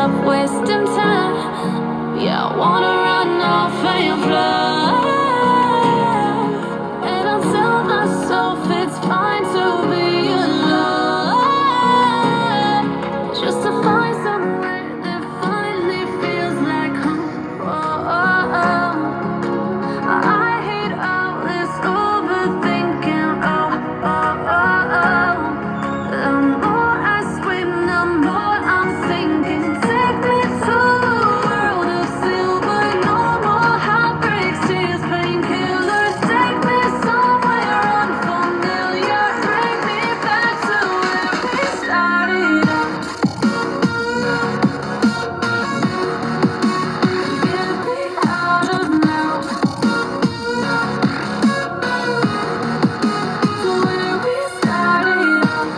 stop wasting time. Yeah, I wanna run off and fly. And I'll tell myself it's fine to be alone, just to find somewhere that finally feels like home. I hate all this overthinking. The more I swim, the more I'm sinking. Take me to a world of silver, no more heartbreaks, tears, painkillers. Take me somewhere unfamiliar. Bring me back to where we started out. Get me out of now, to where we started out.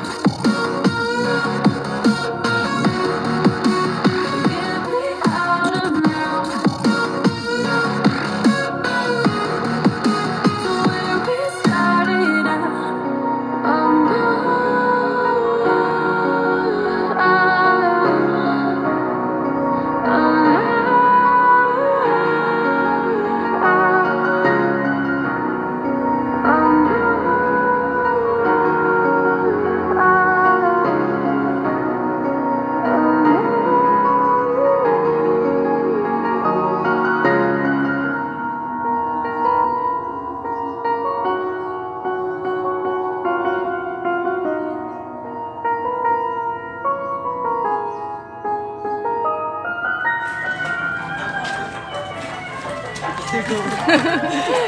Get me out of now, to where we started out.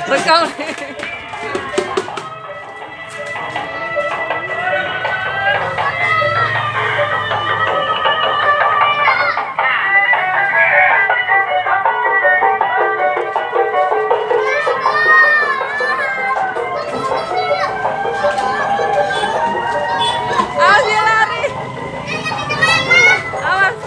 Rekam. Awas dia lari. Awas.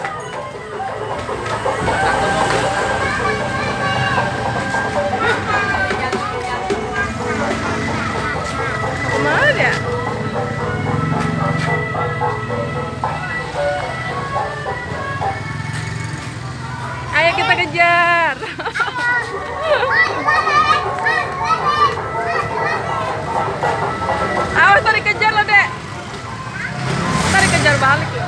Kemana dia? Ayo kita kejar. Awas tadi kejar lo, Dek. Tadi kejar balik loh.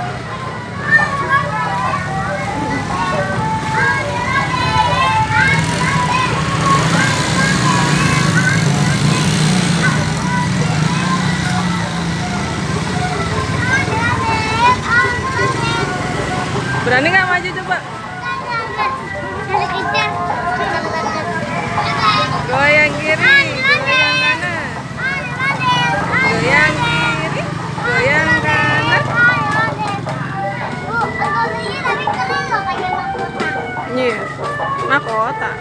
Berani nggak maju coba? Goyang kiri, goyang kanan. Goyang kiri, goyang kanan. Iya, mahkota.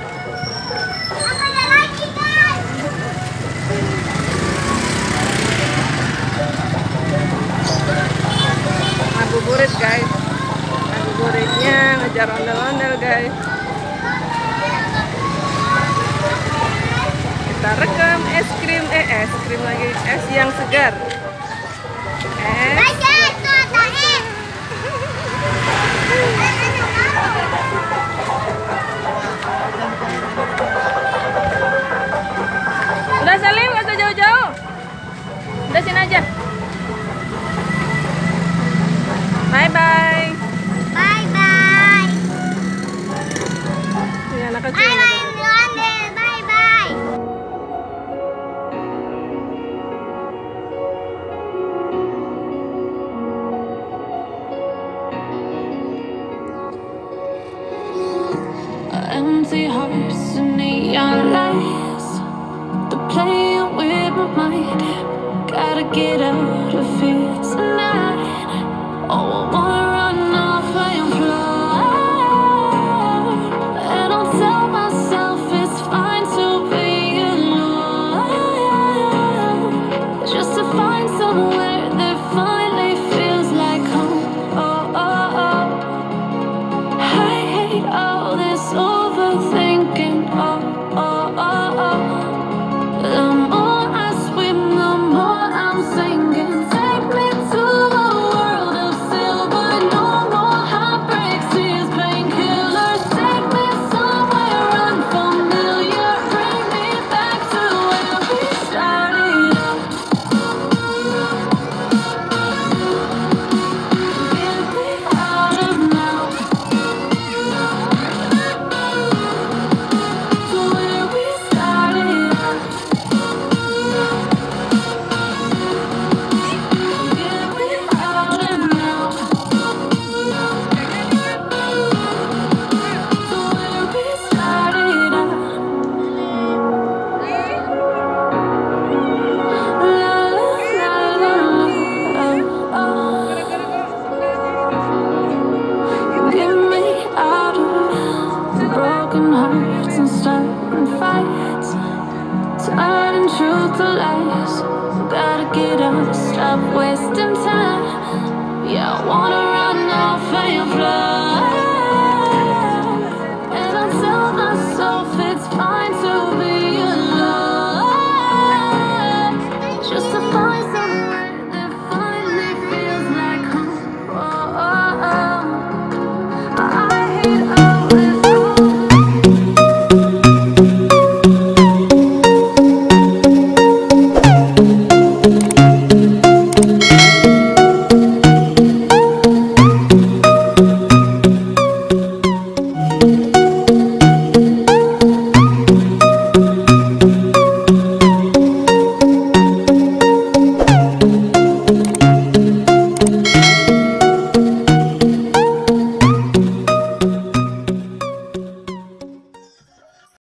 Ngabuburit guys. Ngabuburitnya ngejar ondel-ondel guys. Kita rekam es krim lagi, es yang segar. Udah Salim, nggak usah jauh-jauh. Udah sini aja. Bye-bye. Bye-bye. Ini anak kecil. Bye-bye. Empty hearts and neon lights, they're playing with my mind. Gotta get out of here tonight.